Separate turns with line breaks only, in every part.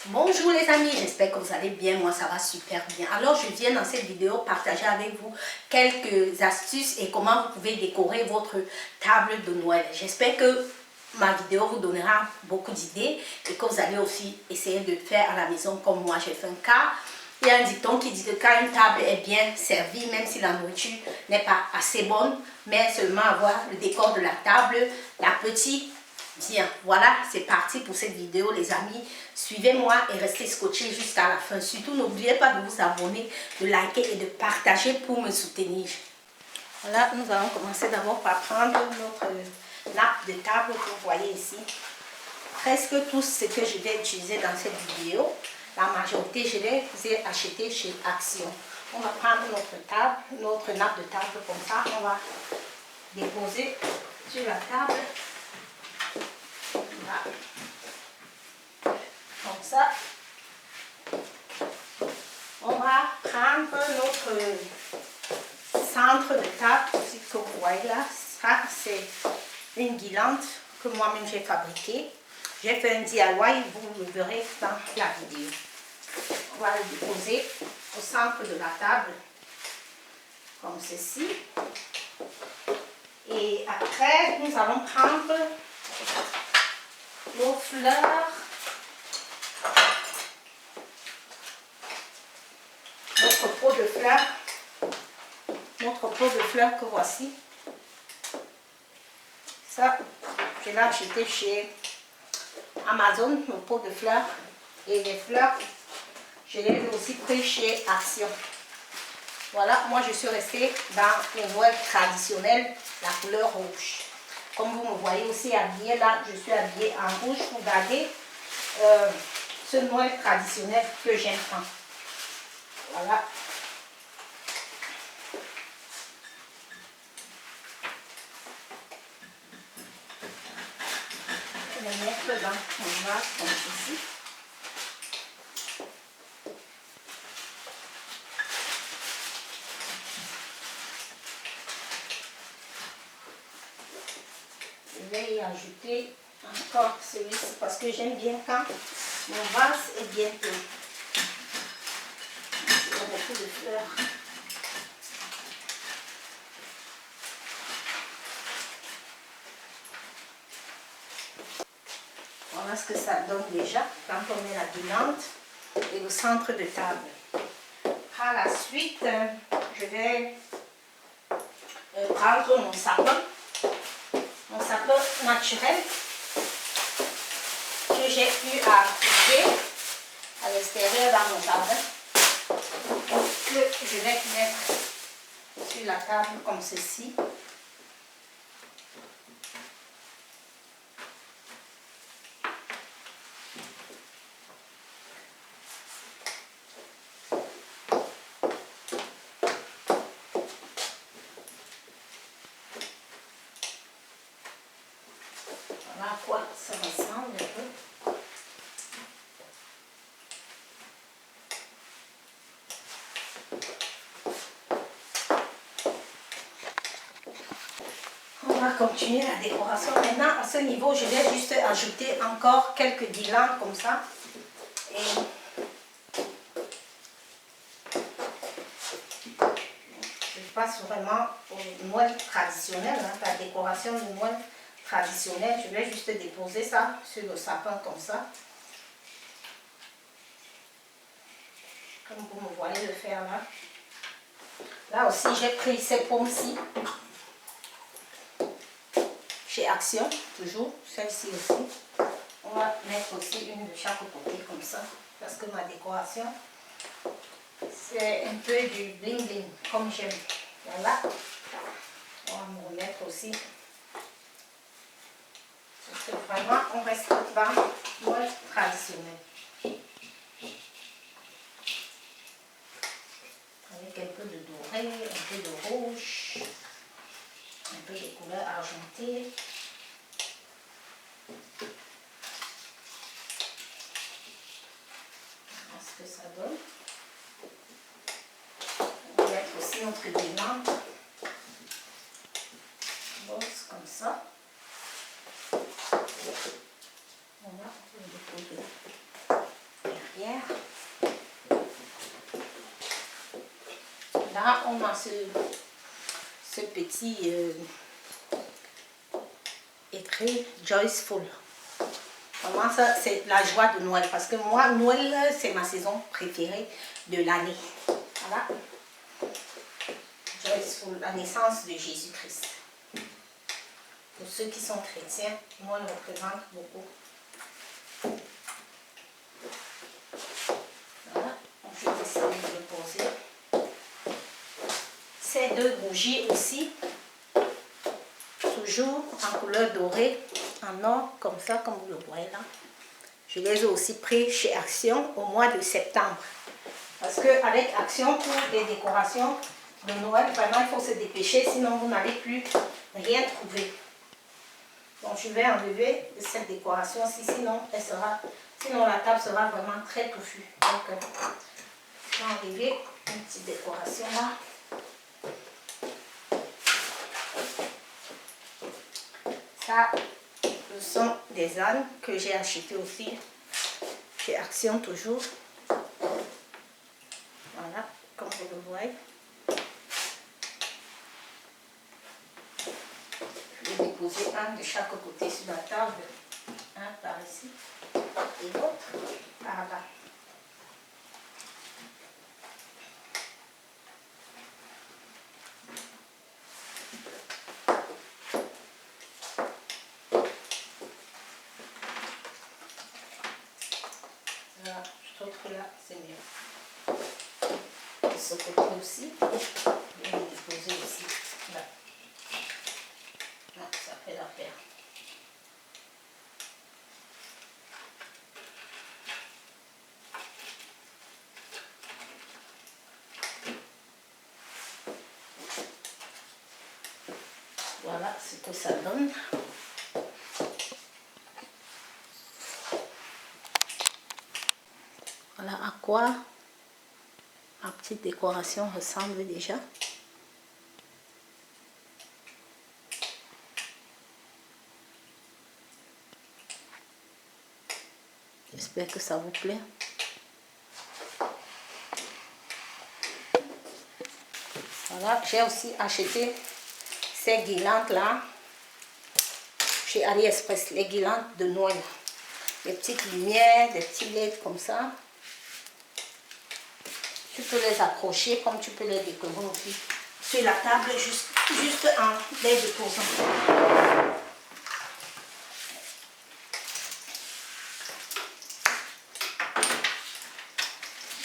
Bonjour les amis, j'espère que vous allez bien, moi ça va super bien. Alors je viens dans cette vidéo partager avec vous quelques astuces et comment vous pouvez décorer votre table de Noël. J'espère que ma vidéo vous donnera beaucoup d'idées et que vous allez aussi essayer de faire à la maison comme moi j'ai fait un cas. Il y a un dicton qui dit que quand une table est bien servie, même si la nourriture n'est pas assez bonne, mais seulement avoir le décor de la table, l'appétit vient. Voilà, c'est parti pour cette vidéo les amis. Suivez-moi et restez scotchés jusqu'à la fin. Surtout, n'oubliez pas de vous abonner, de liker et de partager pour me soutenir. Voilà, nous allons commencer d'abord par prendre notre nappe de table que vous voyez ici. Presque tout ce que je vais utiliser dans cette vidéo, la majorité, je les ai achetés chez Action. On va prendre notre table, notre nappe de table comme ça. On va déposer sur la table. Voilà. Comme ça. On va prendre notre centre de table, ce que vous voyez là. Ça, c'est une guirlande que moi-même j'ai fabriquée. J'ai fait un DIY, vous le verrez dans la vidéo. On va le déposer au centre de la table, comme ceci. Et après, nous allons prendre nos fleurs. Notre pot de fleurs. Notre pot de fleurs que voici. Ça, je l'ai acheté chez Amazon, le pot de fleurs. Et les fleurs, je les ai aussi pris chez Action. Voilà, moi je suis restée dans le Noël traditionnel, la couleur rouge. Comme vous me voyez aussi habillée là, je suis habillée en rouge pour garder ce Noël traditionnel que j'aime tant. Voilà. Je vais mettre dans mon vase comme ceci. Je vais y ajouter encore celui-ci parce que j'aime bien quand mon vase est bien plein. Il y a beaucoup de fleurs. Voilà ce que ça donne déjà quand on met la guirlande et le centre de table. Par la suite, je vais prendre mon sapin naturel que j'ai eu à trouver à l'extérieur dans mon jardin, que je vais mettre sur la table comme ceci. Voilà à quoi ça ressemble un peu. On va continuer la décoration. Maintenant, à ce niveau, je vais juste ajouter encore quelques guirlandes comme ça. Et je passe vraiment au Noël traditionnel, hein, la décoration du Noël traditionnel. Je vais juste déposer ça sur le sapin comme ça. Comme vous me voyez le faire là. Là aussi, j'ai pris ces pommes-ci. Chez Action, toujours, celle-ci aussi. On va mettre aussi une de chaque côté comme ça, parce que ma décoration, c'est un peu du bling bling, comme j'aime. Voilà. On va me remettre aussi. Parce que vraiment, on reste dans le traditionnel. Avec un peu de doré, un peu de rouge, un peu de couleur argentée. Voilà ce que ça donne. On va mettre aussi notre guirlande. Rose comme ça. Voilà, on va déposer Là, on a ce petit écrit Joyful. Vraiment, ça, c'est la joie de Noël. Parce que moi, Noël, c'est ma saison préférée de l'année. Voilà. Joyful, la naissance de Jésus-Christ. Pour ceux qui sont chrétiens, Noël représente beaucoup. Voilà. Je vais essayer de le poser. Ces deux bougies aussi, toujours en couleur dorée, en or, comme ça, comme vous le voyez là. Je les ai aussi pris chez Action au mois de septembre. Parce qu'avec Action, pour les décorations de Noël, vraiment, il faut se dépêcher, sinon vous n'allez plus rien trouver. Donc, je vais enlever cette décoration-ci, sinon la table sera vraiment très touffue. Donc, je vais enlever une petite décoration là. Ça, ce sont des ânes que j'ai acheté aussi chez Action toujours. Voilà, comme vous le voyez. Je vais déposer un de chaque côté sur la table. Un par ici et l'autre par là. Voilà, je trouve que là, c'est mieux. De ce côté aussi, je vais le déposer aussi. Là. Là, ça fait l'affaire. Voilà ce que ça donne. Voilà à quoi ma petite décoration ressemble déjà. J'espère que ça vous plaît. Voilà, j'ai aussi acheté ces guirlandes là chez AliExpress, les guirlandes de Noël. Des petites lumières, des petits LED comme ça. Tu peux les accrocher comme tu peux les décorer aussi sur la table, juste en les déposant.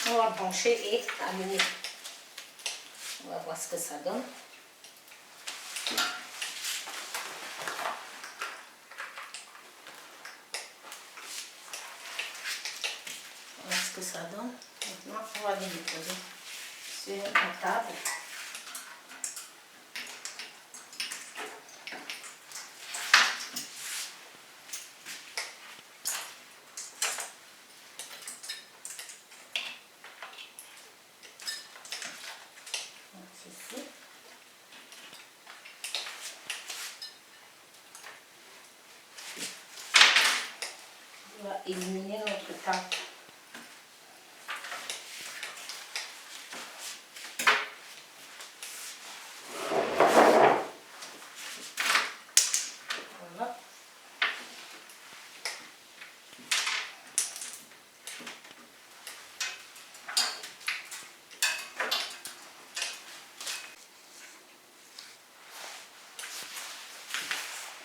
On va brancher et allumer. On va voir ce que ça donne. Voilà ce que ça donne. Maintenant, on va les déposer sur la table. Ceci. On va illuminer notre table.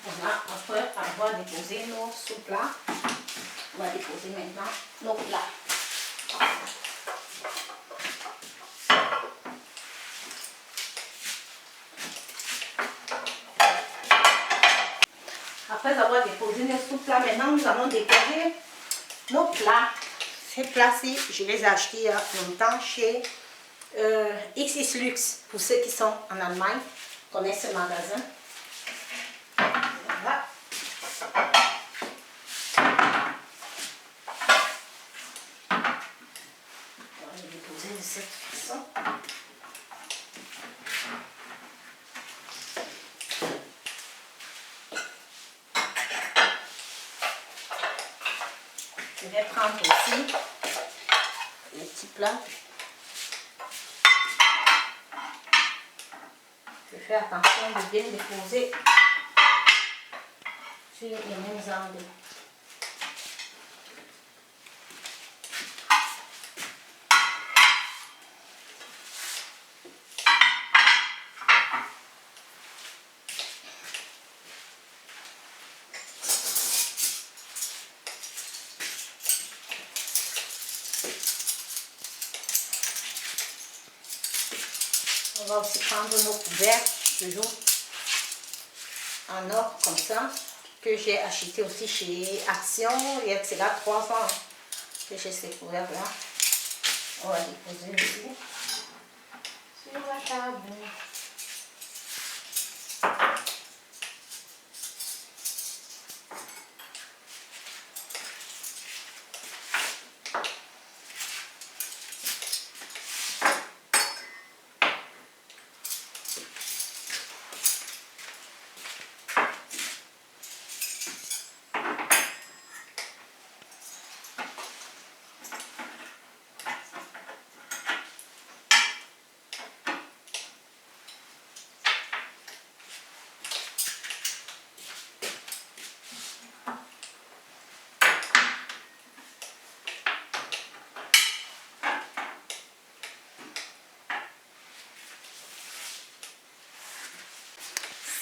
Voilà, après avoir déposé nos sous-plats, on va déposer maintenant nos plats. Après avoir déposé nos sous-plats, maintenant nous allons déposer nos plats. Ces plats-ci, je les ai achetés il y a longtemps chez XX Luxe. Pour ceux qui sont en Allemagne, connaissent ce magasin. Voilà. On va les déposer de cette façon. Je vais prendre aussi les petits plats. fais attention de bien déposer sur les mêmes angles. On va aussi prendre nos couverts, toujours en or comme ça, que j'ai acheté aussi chez Action. Et c'est là 3 ans que j'ai ces couverts là. On va les poser ici sur la table.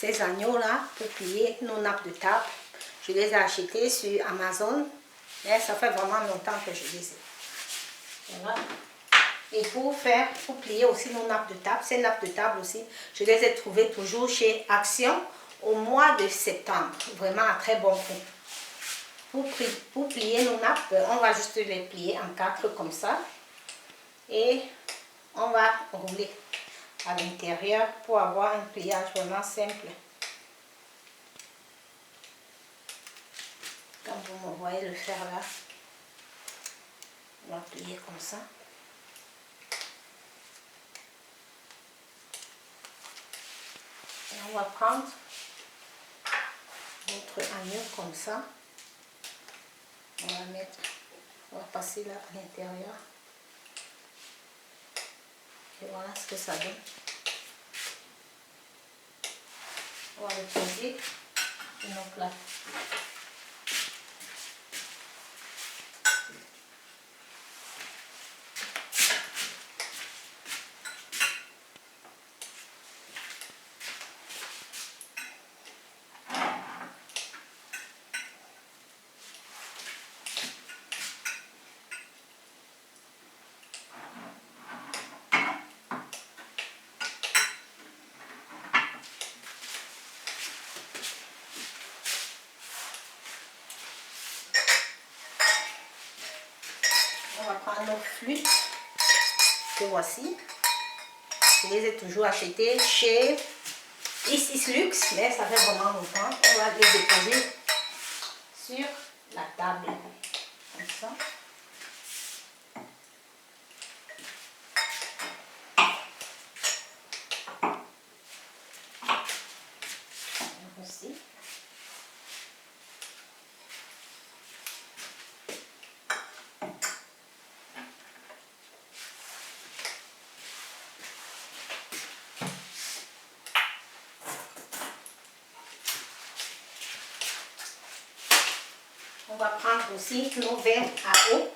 Ces agneaux-là, pour plier nos nappes de table, je les ai achetés sur Amazon. Mais ça fait vraiment longtemps que je les ai. Voilà. Et pour plier aussi nos nappes de table, ces nappes de table aussi, je les ai trouvées toujours chez Action au mois de septembre. Vraiment à très bon prix. Pour plier nos nappes, on va juste les plier en 4 comme ça. Et on va rouler à l'intérieur pour avoir un pliage vraiment simple. Comme vous me voyez le faire là, on va plier comme ça. Et on va prendre notre agneau comme ça. On va passer là à l'intérieur. Et voilà ce que ça donne. On va le poser sur nos plats. On va prendre nos flûtes que voici. Je les ai toujours achetées chez Isis Luxe, mais ça fait vraiment longtemps. On va les déposer sur la table, comme ça. Aussi. On va prendre aussi nos verres à eau.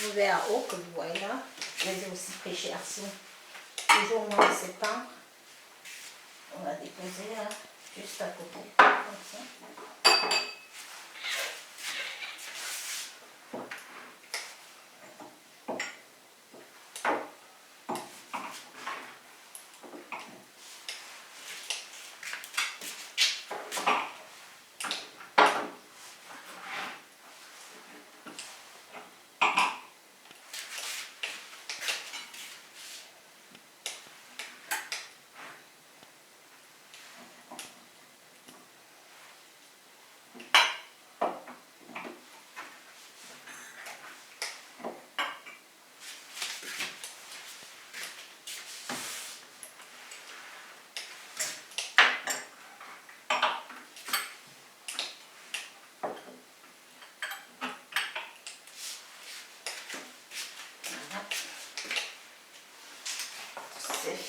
Nos verres à eau que vous voyez là. Je les ai aussi pris chez Action. Toujours au mois de septembre. On va déposer là, juste à côté. Comme ça.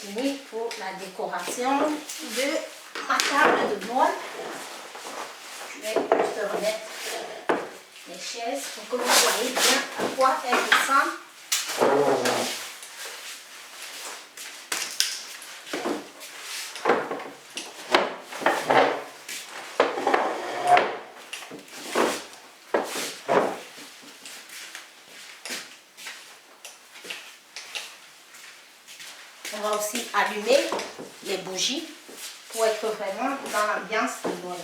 fini pour la décoration de ma table de Noël. Je vais juste remettre les chaises pour que vous voyez bien à quoi elles ressemblent. On va aussi allumer les bougies pour être vraiment dans l'ambiance de Noël.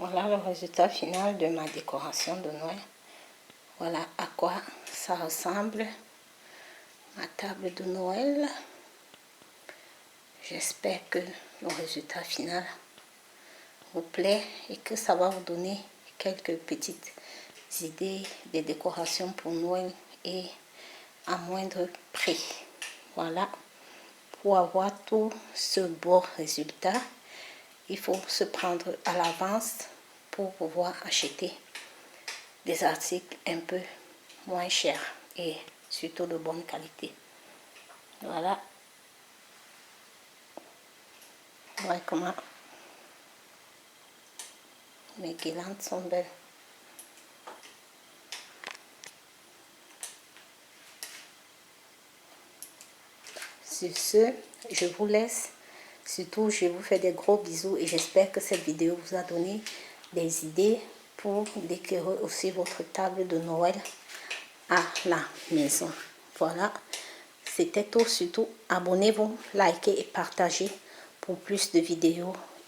Voilà le résultat final de ma décoration de Noël. Voilà à quoi ça ressemble, ma table de Noël. J'espère que le résultat final vous plaît et que ça va vous donner quelques petites idées de décoration pour Noël et à moindre prix. Voilà, pour avoir tout ce beau résultat, il faut se prendre à l'avance pour pouvoir acheter des articles un peu moins chers et surtout de bonne qualité. Voilà. Voilà comment mes guirlandes sont belles. Sur ce, je vous laisse. Surtout, je vous fais des gros bisous et j'espère que cette vidéo vous a donné des idées pour décorer aussi votre table de Noël à la maison. Voilà, c'était tout. Surtout, abonnez-vous, likez et partagez pour plus de vidéos